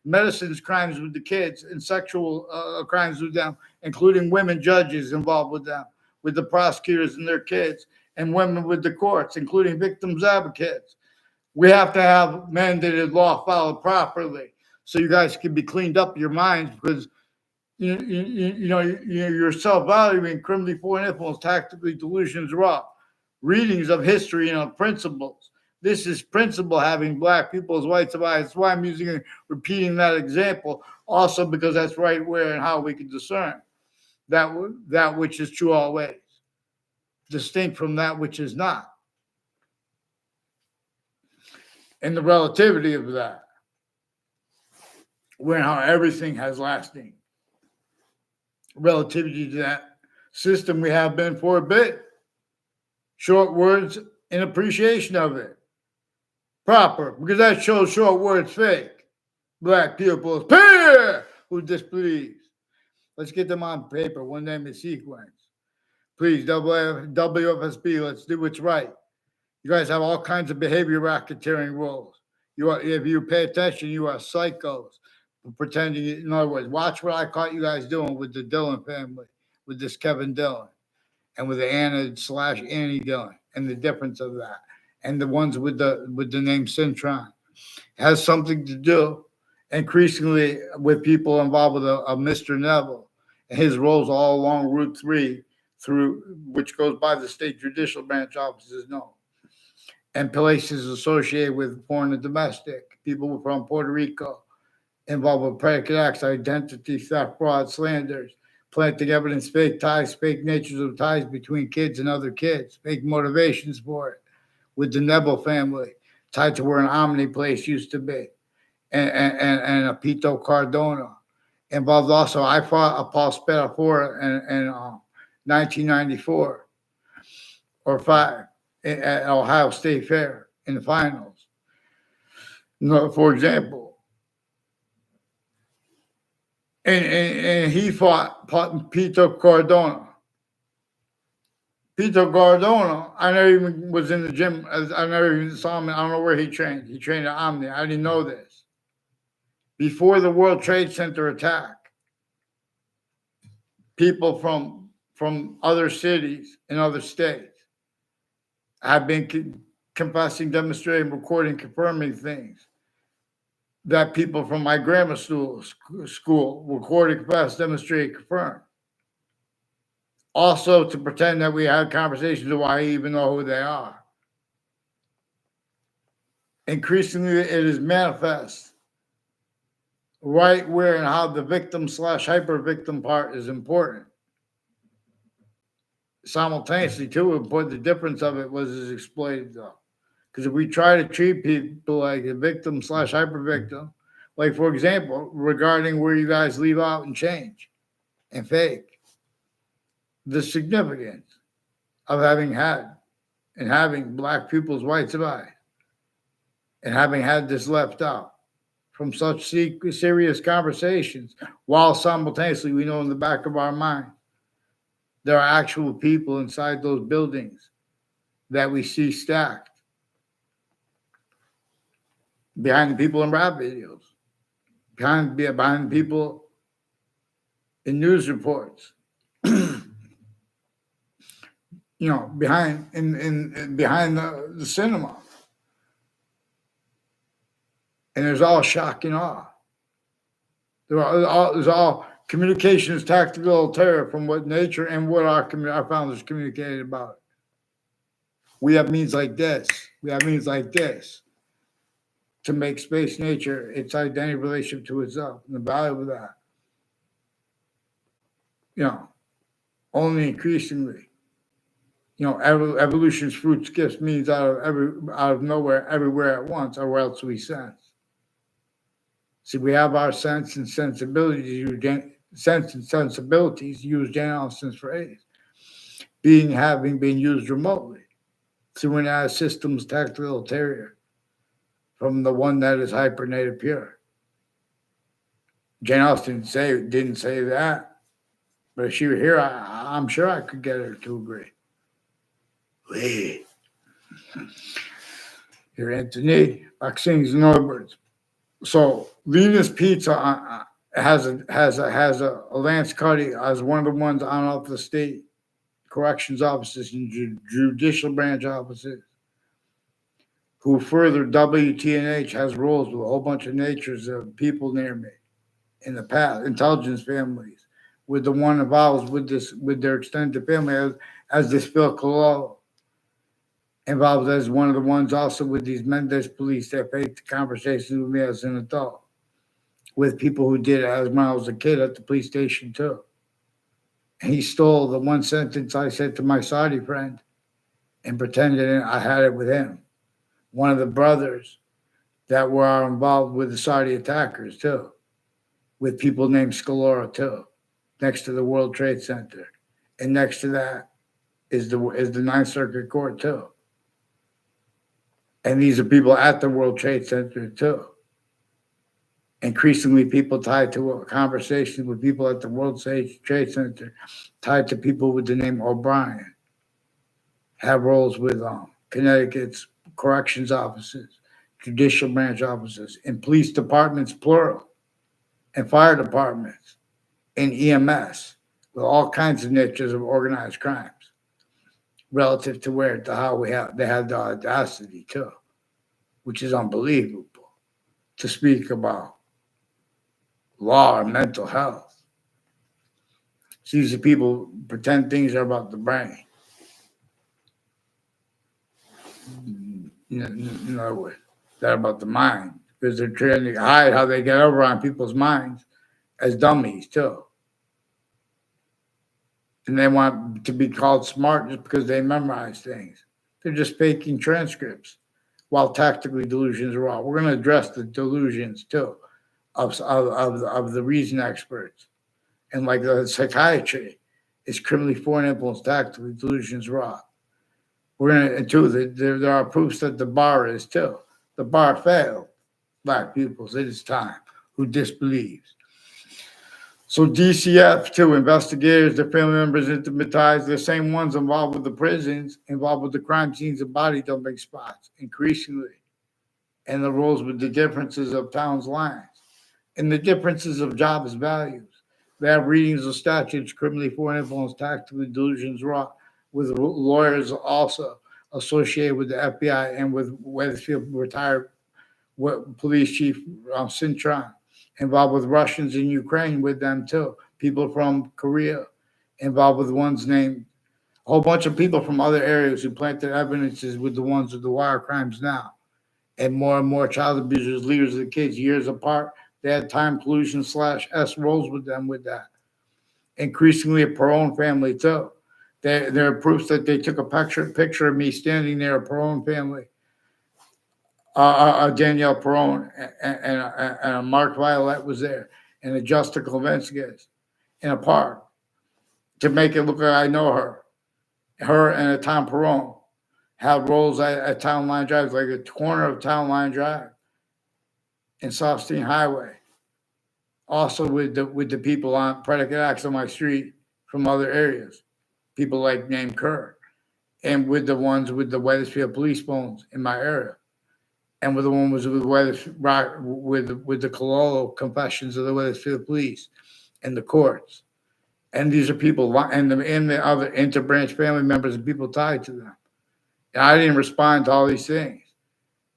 medicines crimes with the kids and sexual crimes with them, including women judges involved with them, with the prosecutors and their kids, and women with the courts, including victims advocates. We have to have mandated law followed properly so you guys can be cleaned up your minds, because you're self-valuing, criminally foreign influence, tactically delusions raw. Readings of history and of principles. This is principle having black people as whites of eyes. That's why I'm using and repeating that example, also because that's right where and how we can discern that which is true always, distinct from that which is not. And the relativity of that, where how everything has lasting relativity to that system we have been for a bit. Short words in appreciation of it. Proper, because that shows short words fake. Black people's peer who disbelieves. Let's get them on paper, one name in sequence. Please, WFSB, let's do what's right. You guys have all kinds of behavior racketeering roles. If you pay attention, you are psychos pretending. In other words, watch what I caught you guys doing with the Dillon family, with this Kevin Dillon, and with the Anna/Annie Dillon, and the difference of that, and the ones with the name Cintron. It has something to do increasingly with people involved with a Mr. Neville and his roles all along Route 3 through which goes by the state judicial branch offices known, and places associated with foreign and domestic, people from Puerto Rico, involved with predicate acts, identity theft, fraud, slanders, planting evidence, fake ties, fake natures of ties between kids and other kids, fake motivations for it, with the Neville family, tied to where an Omni place used to be, and a Pito Cardona. Involved also, I fought a Paul Spadafora in 1994 or 5 at Ohio State Fair in the finals. No, for example, and he fought Pito Cardona. Pito Cardona, I never even was in the gym. I never even saw him. I don't know where he trained. He trained at Omni. I didn't know this. Before the World Trade Center attack, people from other cities and other states have been confessing, demonstrating, recording, confirming things that people from my grammar school recorded, confessed, demonstrated, confirmed. Also, to pretend that we had conversations of why I even know who they are. Increasingly, it is manifest right where and how the victim / hyper victim part is important. Simultaneously, too, important, the difference of it was is exploited though. Because if we try to treat people like a victim / hyper victim, like for example, regarding where you guys leave out and change and fake, the significance of having had and having Black people's rights of eye and having had this left out from such serious conversations, while simultaneously we know in the back of our mind there are actual people inside those buildings that we see stacked behind the people in rap videos, behind people in news reports, behind the cinema. And there's all shock and awe. There's all communications, tactical terror from what nature and what our founders communicated about. We have means like this. We have means like this to make space nature its identity relationship to itself and the value of that. Only increasingly. Evolution's fruits, gifts, means out of nowhere, everywhere at once, or else we sense. See, we have our sense and sensibilities use Jane Austen's phrase, having been used remotely. See, we're not a systems tactical terrier from the one that is hypernative pure. Jane Austen didn't say that, but if she were here, I'm sure I could get her to agree. Here, Anthony, vaccines and Norberts. So Lena's Pizza has a Lance Cuddy as one of the ones on off the state corrections offices and judicial branch offices, who further WTNH has roles with a whole bunch of natures of people near me in the past, intelligence families, with the one involved with their extended family as this Phil Cololo involved as one of the ones also with these Mendez police that faked the conversations with me as an adult, with people who did it as when I was a kid at the police station too. And he stole the one sentence I said to my Saudi friend and pretended I had it with him. One of the brothers that were involved with the Saudi attackers too, with people named Scalora too, next to the World Trade Center. And next to that is the Ninth Circuit Court too. And these are people at the World Trade Center too. Increasingly, people tied to a conversation with people at the World Trade Center, tied to people with the name O'Brien, have roles with Connecticut's corrections offices, judicial branch offices, and police departments, plural, and fire departments, and EMS, with all kinds of niches of organized crimes, relative to how they had the audacity too, which is unbelievable, to speak about law or mental health. These are people pretend things are about the brain. In other words, they're about the mind because they're trying to hide how they get over on people's minds as dummies too. And they want to be called smart just because they memorize things. They're just faking transcripts while tactically delusions are all. We're going to address the delusions too of the reason experts. And like the psychiatry is criminally foreign influence tactically delusions raw. We're going to, too, there are proofs that the bar is too. The bar failed black pupils at its time who disbelieves. So DCF too, investigators, their family members, intimate ties, the same ones involved with the prisons, involved with the crime scenes and body dumping spots, increasingly. And the roles with the differences of towns' lines and the differences of jobs' values. They have readings of statutes, criminally foreign influence, tactically delusions raw, with lawyers also associated with the FBI and with Wethersfield retired police chief Cintron, involved with Russians in Ukraine with them too. People from Korea involved with ones named a whole bunch of people from other areas who planted evidences with the ones with the wire crimes now. And more child abusers, leaders of the kids, years apart. They had time pollution /S roles with them with that. Increasingly a Perone family too. There are proofs that they took a picture of me standing there, a Perone family. Danielle Perone and Mark Violet was there, and a Justa Kovenskis in a park to make it look like I know her. Her and a Tom Perone had roles at Town Line Drive, like a corner of Town Line Drive and Softstein Highway. Also with the people on predicate acts on my street from other areas, people like named Kerr, and with the ones with the Wethersfield police phones in my area. And with the one was with the Cololo confessions of the Wethersfield police and the courts. And these are people and the other interbranch family members and people tied to them. And I didn't respond to all these things.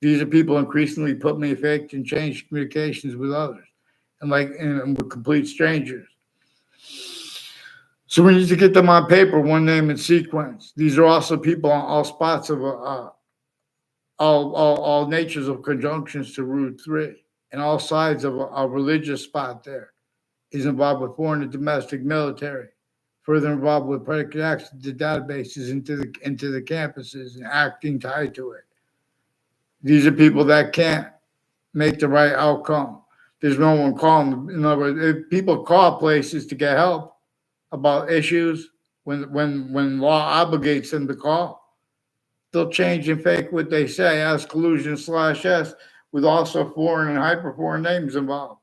These are people increasingly put me faked and changed communications with others and with complete strangers. So we need to get them on paper, one name and sequence. These are also people on all spots of all natures of conjunctions to Route 3 and all sides of a religious spot there. He's involved with foreign and domestic military, further involved with predicate access to databases into the campuses and acting tied to it. These are people that can't make the right outcome. There's no one calling them. In other words, if people call places to get help about issues when law obligates them to call, they'll change and fake what they say as collusion /S with also foreign and hyper-foreign names involved.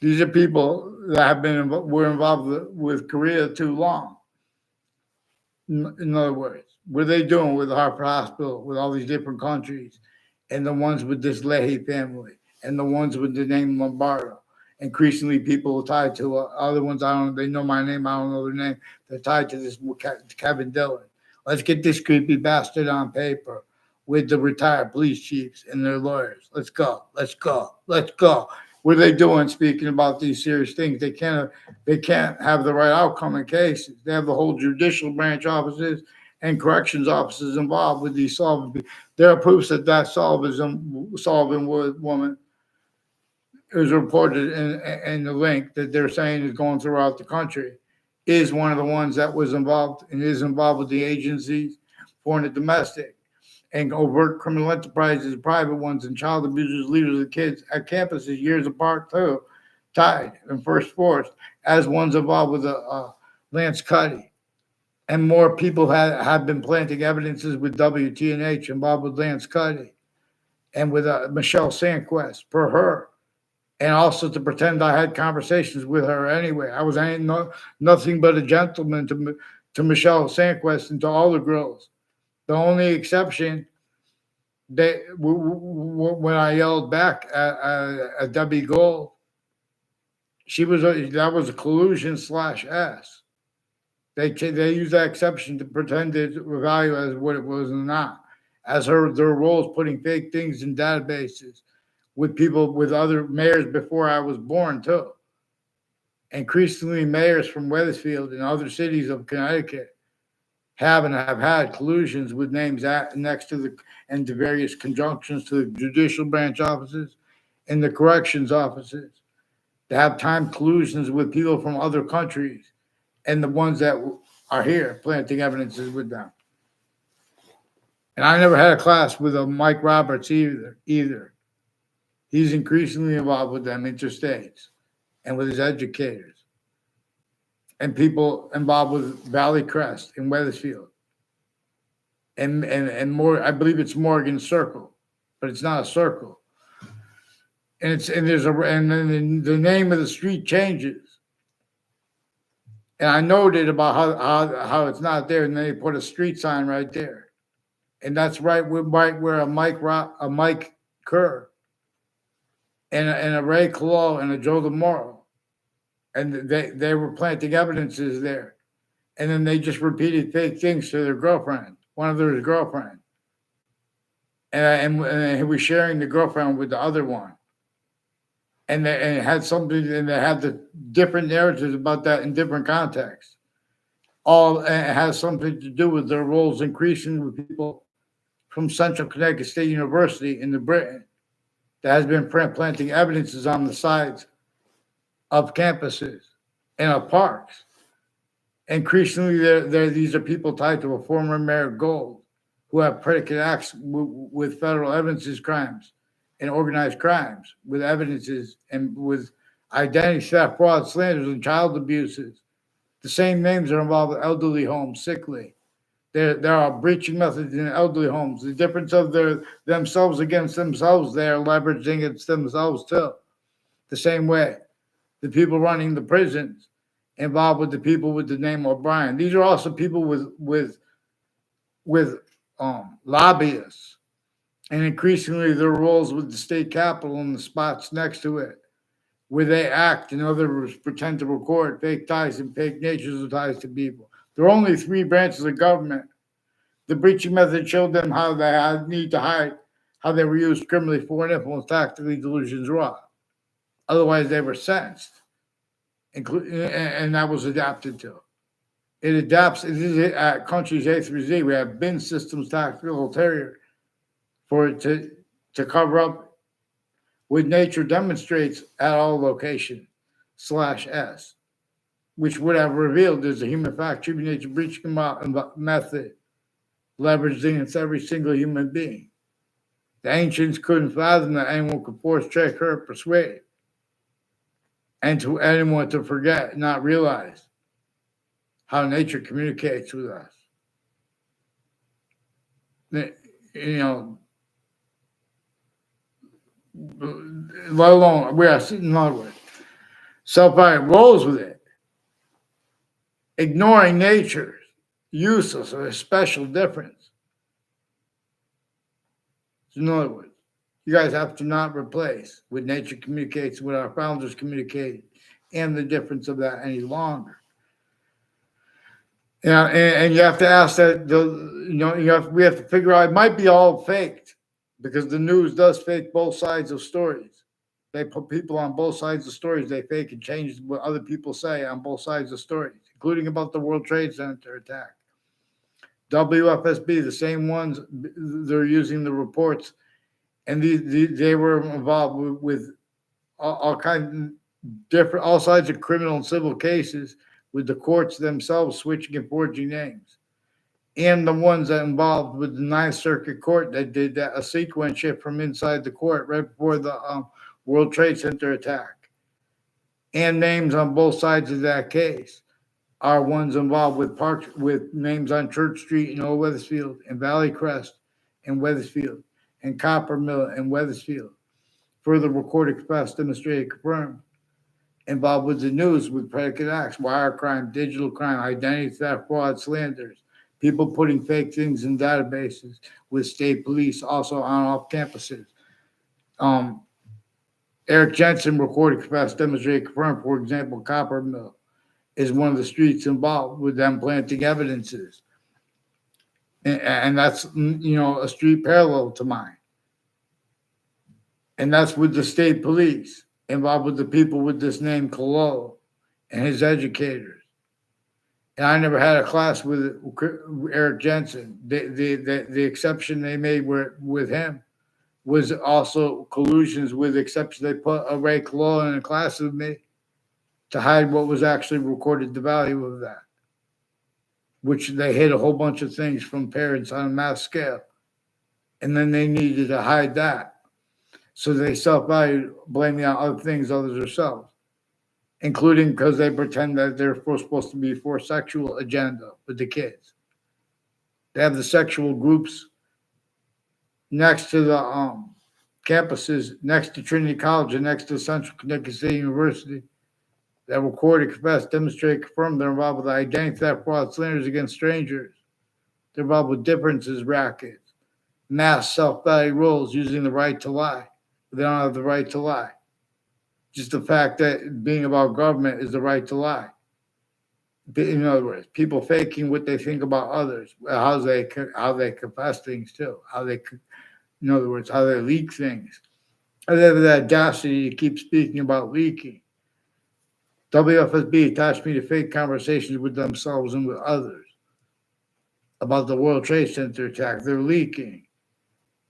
These are people that were involved with Korea too long. In other words, what are they doing with the Hartford Hospital, with all these different countries, and the ones with this Leahy family, and the ones with the name Lombardo? Increasingly, people tied to other ones. They know my name. I don't know their name. They're tied to this Kevin Dillon. Let's get this creepy bastard on paper with the retired police chiefs and their lawyers. Let's go. Let's go. Let's go. What are they doing speaking about these serious things? They can't have the right outcome in cases. They have the whole judicial branch offices and corrections offices involved with these Sullivan. There are proofs that Sullivan woman is reported in the link that they're saying is going throughout the country, is one of the ones that was involved and is involved with the agencies, foreign and domestic, and overt criminal enterprises, private ones, and child abusers, leaders of kids at campuses years apart too, tied and first force as ones involved with Lance Cuddy. And more people have been planting evidences with WTNH involved with Lance Cuddy and with Michelle Sandquist per her. And also to pretend I had conversations with her anyway. I was nothing but a gentleman to Michelle Sandquist and to all the girls. The only exception, when I yelled back at Debbie Gold, that was a collusion /S. They used that exception to pretend to evaluate as what it was and not. As their roles putting fake things in databases with people with other mayors before I was born too. Increasingly, mayors from Wethersfield and other cities of Connecticut have had collusions with names next to and to various conjunctions to the judicial branch offices and the corrections offices to have time collusions with people from other countries and the ones that are here planting evidences with them. And I never had a class with a Mike Roberts either. He's increasingly involved with them interstates and with his educators and people involved with Valley Crest and Wethersfield and more. I believe it's Morgan Circle, but it's not a circle. And then the name of the street changes. And I noted about how it's not there, and then they put a street sign right there, and that's right where a Mike Kerr and a Ray Colo and a Joe DeMoro, and they were planting evidences there, and then they just repeated fake things to their girlfriend, one of their girlfriend, and he was sharing the girlfriend with the other one. And it had something, and they had the different narratives about that in different contexts. All it has something to do with their roles increasing with people from Central Connecticut State University in Britain that has been planting evidences on the sides of campuses and of parks. Increasingly, these are people tied to a former Mayor Gold who have predicate acts with federal evidences crimes and organized crimes with evidences and with identity theft, fraud, slanders, and child abuses. The same names are involved with elderly homes, sickly. There are breaching methods in elderly homes. The difference of themselves against themselves, they are leveraging against themselves too. The same way, the people running the prisons involved with the people with the name O'Brien. These are also people with lobbyists. And increasingly, their roles with the state capitol and the spots next to it, where they act and others pretend to record fake ties and fake natures of ties to people. There are only three branches of government. The breaching method showed them how they had need to hide how they were used criminally for and influence, tactically, delusions, raw. Otherwise, they were sentenced, and that was adapted to. It adapts. It is at countries A through Z. We have bin systems, tactical, ulterior, for it to cover up what nature demonstrates at all location /S, which would have revealed there's a human fact, human nature breaching method leveraged against every single human being. The ancients couldn't fathom that anyone could force, trick, hurt, persuade, and to anyone to forget, not realize how nature communicates with us. You know, let alone we are sitting on with self-evident rolls with it, ignoring nature's useless or a special difference. In other words, you guys have to not replace what nature communicates, what our founders communicated, and the difference of that any longer. Yeah, and you have to ask that. We have to figure out. It might be all faked because the news does fake both sides of stories. They put people on both sides of stories. They fake and change what other people say on both sides of stories, including about the World Trade Center attack. WFSB, the same ones, they're using the reports, and they were involved with all kinds of different, all sides of criminal and civil cases, with the courts themselves switching and forging names, and the ones that involved with the Ninth Circuit Court that did that, a sequence shift from inside the court right before the World Trade Center attack, and names on both sides of that case are ones involved with parks, with names on Church Street in Old Wethersfield and Valley Crest and Wethersfield and Copper Mill and Wethersfield. Further recorded, expressed, demonstrated, confirmed. Involved with the news with predicate acts, wire crime, digital crime, identity theft, fraud, slanders, people putting fake things in databases with state police also on off campuses. Eric Jensen recorded, expressed, demonstrated, confirmed. For example, Copper Mill is one of the streets involved with them planting evidences. And that's, a street parallel to mine. And that's with the state police involved with the people with this name, Colo, and his educators. And I never had a class with Eric Jensen. The exception they made with him was also collusions, with the exception they put a Ray Law in a class with me to hide what was actually recorded, the value of that, which they hid a whole bunch of things from parents on a mass scale. And then they needed to hide that. So they self-value, blaming on other things other than themselves, including because they pretend that they're supposed to be for sexual agenda with the kids. They have the sexual groups next to the campuses, next to Trinity College and next to Central Connecticut State University, that recorded, confessed, demonstrate, confirmed they're involved with identity theft, fraud, slanders against strangers. They're involved with differences, rackets, mass self-value roles, using the right to lie. They don't have the right to lie. Just the fact that being about government is the right to lie. In other words, people faking what they think about others, how they confess things too, in other words, how they leak things. They have the audacity to keep speaking about leaking. WFSB attached me to fake conversations with themselves and with others about the World Trade Center attack. They're leaking.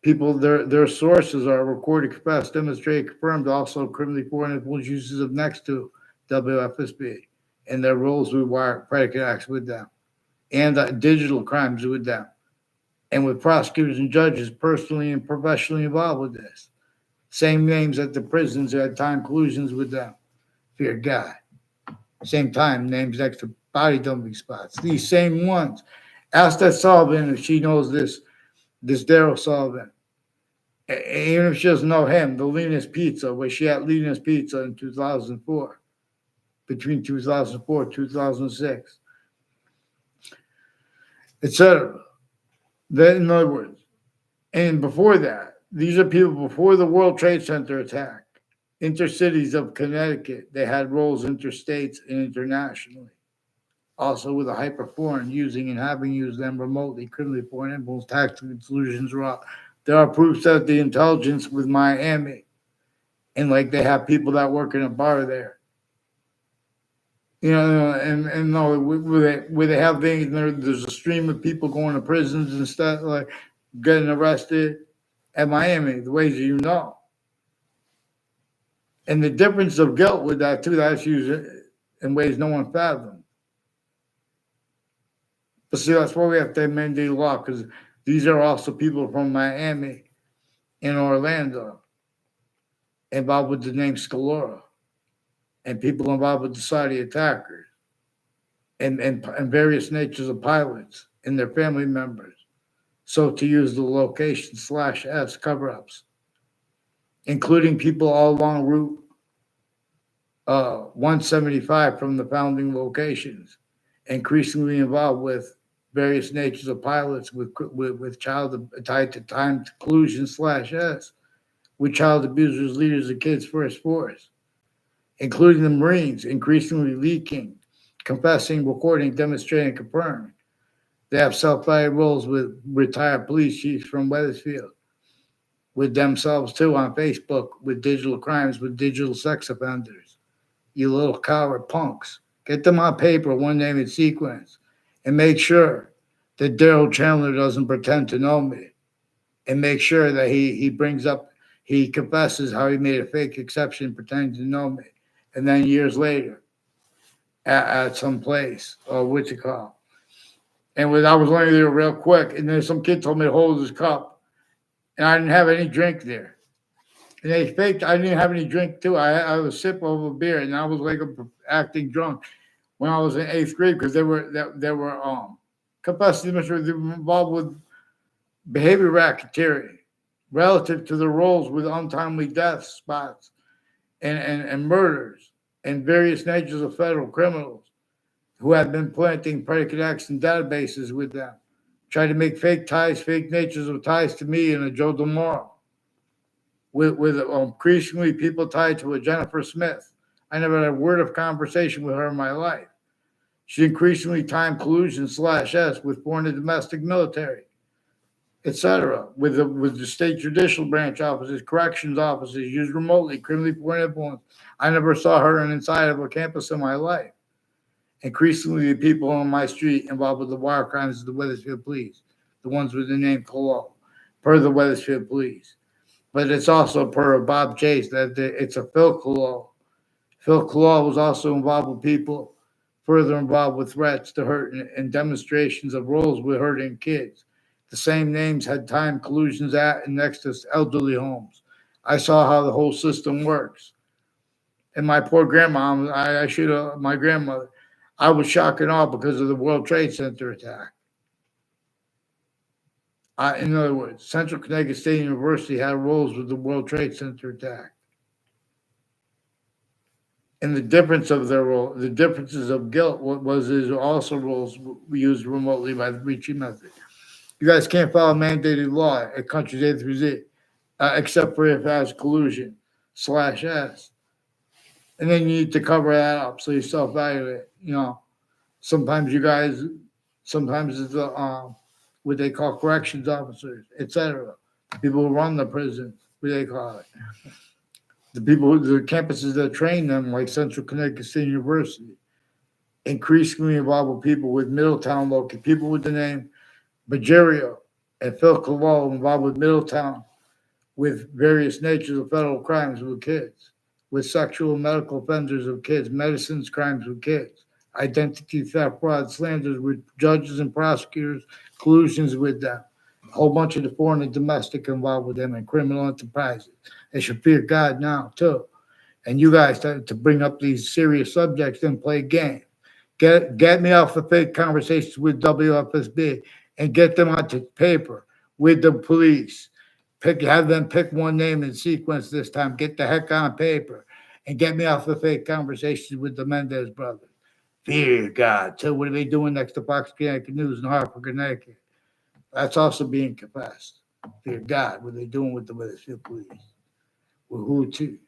People, their sources are recorded, confessed, demonstrated, confirmed, also criminally foreign influence uses of next to WFSB, and their roles with wire predicate acts with them, and digital crimes with them, and with prosecutors and judges personally and professionally involved with this. Same names at the prisons at time, collusions with them. Fear God. Same time, names next to body dumping spots. These same ones. Ask that Sullivan if she knows this Daryl Sullivan. Even if she doesn't know him, the Lena's Pizza, where she had Lena's Pizza in 2004, between 2004 and 2006, etc. Then, in other words, and before that, these are people before the World Trade Center attack. Intercities of Connecticut, they had roles interstates and internationally. Also with a hyper-foreign, using and having used them remotely, criminally foreign influence, tactical solutions raw. There are proofs that the intelligence with Miami, and like they have people that work in a bar there. And no, where they have things, there's a stream of people going to prisons and stuff, like getting arrested at Miami, the ways you know. And the difference of guilt with that, too, that's used in ways no one fathomed. But see, that's why we have to amend the law, because these are also people from Miami and Orlando involved with the name Scalora, and people involved with the Saudi attackers, and various natures of pilots and their family members. So to use the location /S cover-ups, including people all along Route 175 from the founding locations, increasingly involved with various natures of pilots with child tied to time collusion /S, with child abusers, leaders of Kids First Force, including the Marines, increasingly leaking, confessing, recording, demonstrating, confirming. They have self-value roles with retired police chiefs from Wethersfield, with themselves too on Facebook, with digital crimes, with digital sex offenders. You little coward punks. Get them on paper, one name in sequence, and make sure that Daryl Chandler doesn't pretend to know me, and make sure that he confesses how he made a fake exception pretending to know me. And then years later, at some place, or what's it called? And I was only there real quick, and then some kid told me to hold his cup, and I didn't have any drink there. And they faked, I didn't have any drink too. I was a sip of a beer, and I was like acting drunk when I was in 8th grade, because they were confessed to they were involved with behavior racketeering relative to the roles with untimely deaths, spots, and murders, and various natures of federal criminals who have been planting predicate acts and databases with them, trying to make fake ties, fake natures of ties to me and a Joe DeMoro, with increasingly people tied to a Jennifer Smith. I never had a word of conversation with her in my life. She increasingly timed collusion /S with foreign and domestic military. etc. With the state judicial branch offices, corrections offices used remotely, criminally pointed influence. I never saw her inside of a campus in my life. Increasingly, the people on my street involved with the wire crimes of the Wethersfield Police, the ones with the name Colo, per the Wethersfield Police. But it's also per Bob Chase that it's a Phil Colo. Phil Colo was also involved with people further involved with threats to hurt and demonstrations of roles with hurting kids. The same names had time collusions at and next to elderly homes. I saw how the whole system works. And my poor grandma, I should have, my grandmother, I was shocked and awe because of the World Trade Center attack. In other words, Central Connecticut State University had roles with the World Trade Center attack. And the difference of their role, the differences of guilt is also roles used remotely by the breaching method. You guys can't follow mandated law at countries A through Z, except for if it has collusion/S. And then you need to cover that up so you self-evaluate. Sometimes it's what they call corrections officers, etc. People who run the prisons, what they call it. The campuses that train them, like Central Connecticut State University, increasingly involved with people with Middletown local, people with the name Bajerio and Phil Colo involved with Middletown with various natures of federal crimes with kids, with sexual and medical offenders of kids, medicines crimes with kids, identity theft, fraud, slanders with judges and prosecutors, collusions with them, a whole bunch of the foreign and domestic involved with them, and criminal enterprises. They should fear God now, too. And you guys to bring up these serious subjects and play games. Get me off the fake conversations with WFSB and get them onto paper with the police. Have them pick one name in sequence this time. Get the heck on paper and get me off the fake conversations with the Mendez brothers. Fear God. So what are they doing next to Fox Connecticut News in Hartford, Connecticut? That's also being confessed. Fear God. What are they doing with the Wethersfield Police? Well, who too?